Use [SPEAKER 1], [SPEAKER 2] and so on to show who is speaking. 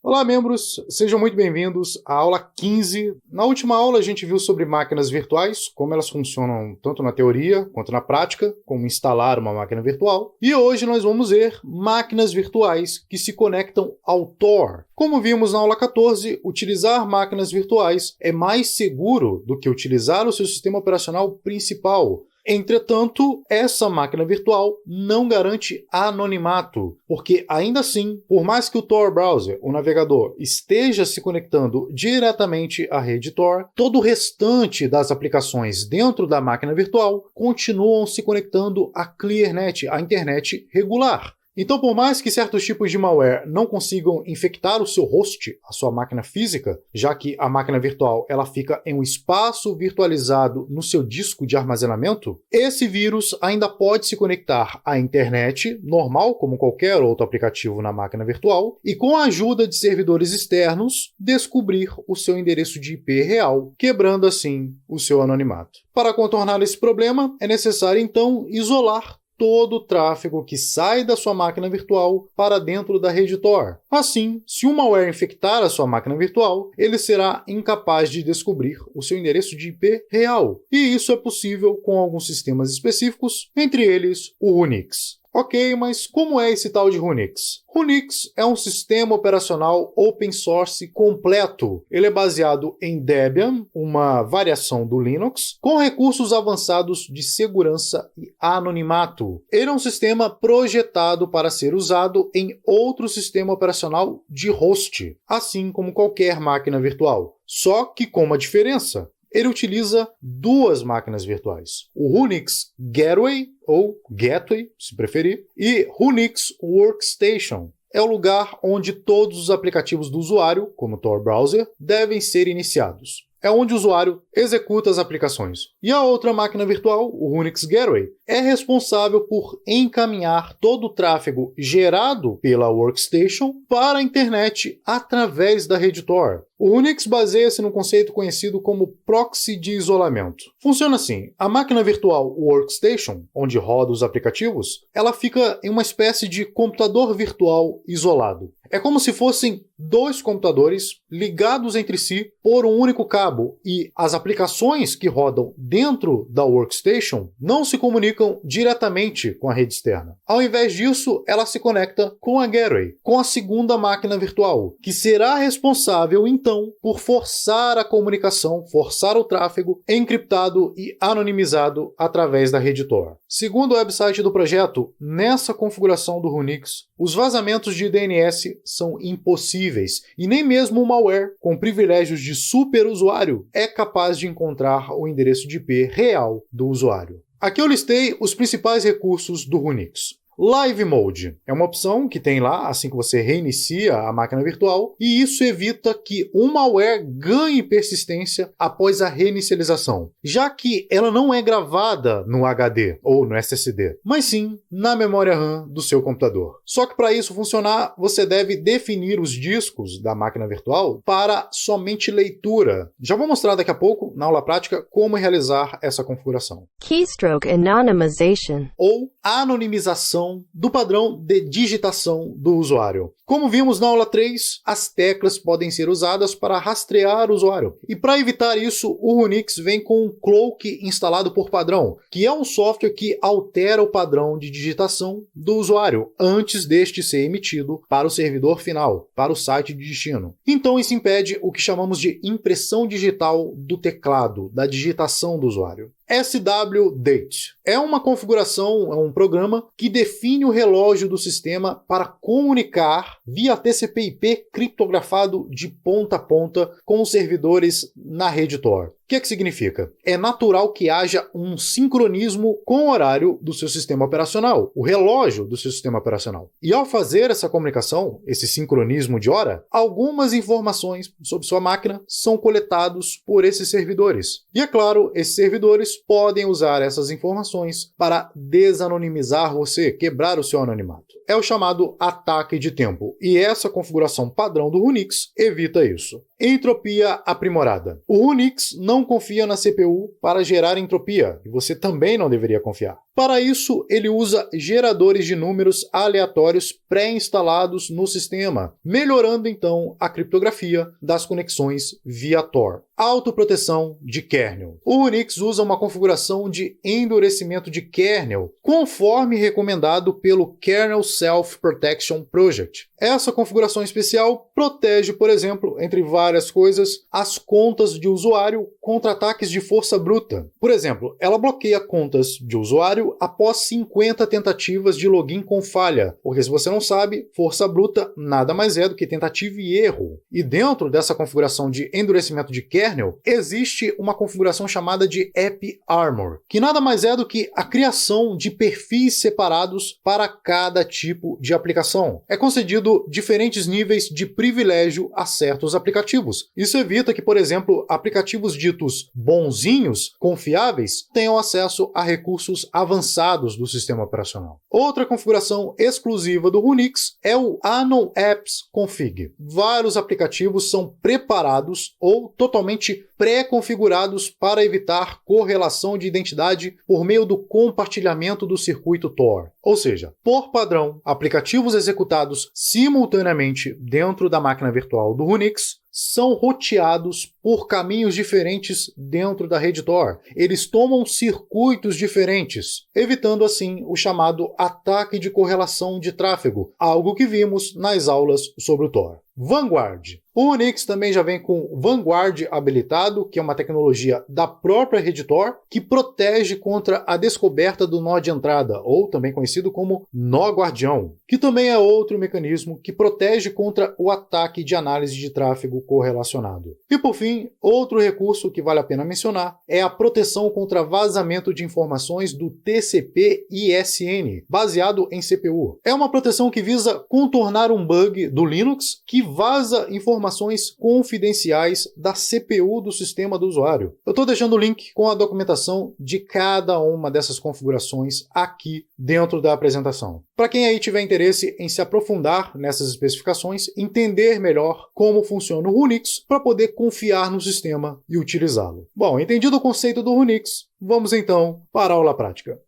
[SPEAKER 1] Olá, membros! Sejam muito bem-vindos à aula 15. Na última aula, a gente viu sobre máquinas virtuais, como elas funcionam tanto na teoria quanto na prática, como instalar uma máquina virtual. E hoje nós vamos ver máquinas virtuais que se conectam ao Tor. Como vimos na aula 14, utilizar máquinas virtuais é mais seguro do que utilizar o seu sistema operacional principal. Entretanto, essa máquina virtual não garante anonimato, porque ainda assim, por mais que o Tor Browser, o navegador, esteja se conectando diretamente à rede Tor, todo o restante das aplicações dentro da máquina virtual continuam se conectando à ClearNet, à internet regular. Então, por mais que certos tipos de malware não consigam infectar o seu host, a sua máquina física, já que a máquina virtual ela fica em um espaço virtualizado no seu disco de armazenamento, esse vírus ainda pode se conectar à internet, normal como qualquer outro aplicativo na máquina virtual, e com a ajuda de servidores externos, descobrir o seu endereço de IP real, quebrando assim o seu anonimato. Para contornar esse problema, é necessário então isolar todo o tráfego que sai da sua máquina virtual para dentro da rede Tor. Assim, se um malware infectar a sua máquina virtual, ele será incapaz de descobrir o seu endereço de IP real. E isso é possível com alguns sistemas específicos, entre eles o Unix. Ok, mas como é esse tal de Unix? Unix é um sistema operacional open source completo. Ele é baseado em Debian, uma variação do Linux, com recursos avançados de segurança e anonimato. Ele é um sistema projetado para ser usado em outro sistema operacional de host, assim como qualquer máquina virtual. Só que com uma diferença. Ele utiliza duas máquinas virtuais, o Unix Gateway, ou Gateway, se preferir, e Unix Workstation. É o lugar onde todos os aplicativos do usuário, como o Tor Browser, devem ser iniciados. É onde o usuário executa as aplicações. E a outra máquina virtual, o Unix Gateway, é responsável por encaminhar todo o tráfego gerado pela Workstation para a internet através da rede Tor. O Unix baseia-se num conceito conhecido como proxy de isolamento. Funciona assim: a máquina virtual Workstation, onde roda os aplicativos, ela fica em uma espécie de computador virtual isolado. É como se fossem dois computadores ligados entre si por um único cabo, e as aplicações que rodam dentro da Workstation não se comunicam diretamente com a rede externa. Ao invés disso, ela se conecta com a Gateway, com a segunda máquina virtual, que será responsável então por forçar a comunicação, forçar o tráfego encriptado e anonimizado através da rede Tor. Segundo o website do projeto, nessa configuração do Unix, os vazamentos de DNS são impossíveis e nem mesmo o malware, com privilégios de superusuário, é capaz de encontrar o endereço de IP real do usuário. Aqui eu listei os principais recursos do Unix. Live Mode é uma opção que tem lá assim que você reinicia a máquina virtual, e isso evita que um malware ganhe persistência após a reinicialização, já que ela não é gravada no HD ou no SSD, mas sim na memória RAM do seu computador. Só que para isso funcionar, você deve definir os discos da máquina virtual para somente leitura. Já vou mostrar daqui a pouco, na aula prática, como realizar essa configuração.
[SPEAKER 2] Keystroke Anonymization,
[SPEAKER 1] ou anonimização do padrão de digitação do usuário. Como vimos na aula 3, as teclas podem ser usadas para rastrear o usuário. E para evitar isso, o Unix vem com um Cloak instalado por padrão, que é um software que altera o padrão de digitação do usuário antes deste ser emitido para o servidor final, para o site de destino. Então isso impede o que chamamos de impressão digital do teclado, da digitação do usuário. SWDate é uma configuração, é um programa que define o relógio do sistema para comunicar via TCP/IP criptografado de ponta a ponta com os servidores na rede Tor. O que significa? É natural que haja um sincronismo com o horário do seu sistema operacional, o relógio do seu sistema operacional. E ao fazer essa comunicação, esse sincronismo de hora, algumas informações sobre sua máquina são coletados por esses servidores. E é claro, esses servidores podem usar essas informações para desanonimizar você, quebrar o seu anonimato. é o chamado ataque de tempo, e essa configuração padrão do Unix evita isso. Entropia aprimorada. O Unix não confia na CPU para gerar entropia, e você também não deveria confiar. Para isso, ele usa geradores de números aleatórios pré-instalados no sistema, melhorando então a criptografia das conexões via Tor. Autoproteção de kernel. O Unix usa uma configuração de endurecimento de kernel, conforme recomendado pelo Kernel Self-Protection Project. Essa configuração especial protege, por exemplo, entre várias coisas, as contas de usuário contra ataques de força bruta. Por exemplo, ela bloqueia contas de usuário após 50 tentativas de login com falha, porque se você não sabe, força bruta nada mais é do que tentativa e erro. E dentro dessa configuração de endurecimento de kernel, existe uma configuração chamada de AppArmor, que nada mais é do que a criação de perfis separados para cada tipo de aplicação. É concedido diferentes níveis de privilégio a certos aplicativos. Isso evita que, por exemplo, aplicativos ditos bonzinhos, confiáveis, tenham acesso a recursos avançados do sistema operacional. Outra configuração exclusiva do Unix é o Anon Apps Config. Vários aplicativos são preparados ou totalmente pré-configurados para evitar correlação de identidade por meio do compartilhamento do circuito Tor. Ou seja, por padrão, aplicativos executados simultaneamente dentro da máquina virtual do Unix são roteados por caminhos diferentes dentro da rede Tor. Eles tomam circuitos diferentes, evitando assim o chamado ataque de correlação de tráfego, algo que vimos nas aulas sobre o Tor. Vanguard. O Unix também já vem com Vanguard habilitado, que é uma tecnologia da própria rede Tor, que protege contra a descoberta do nó de entrada, ou também conhecido como nó guardião, que também é outro mecanismo que protege contra o ataque de análise de tráfego correlacionado. E por fim, outro recurso que vale a pena mencionar é a proteção contra vazamento de informações do TCP/ISN, baseado em CPU. É uma proteção que visa contornar um bug do Linux que vaza informações confidenciais da CPU do sistema do usuário. Eu estou deixando o link com a documentação de cada uma dessas configurações aqui dentro da apresentação. Para quem aí tiver interesse em se aprofundar nessas especificações, entender melhor como funciona o Unix para poder confiar no sistema e utilizá-lo. Bom, entendido o conceito do Unix, vamos então para a aula prática.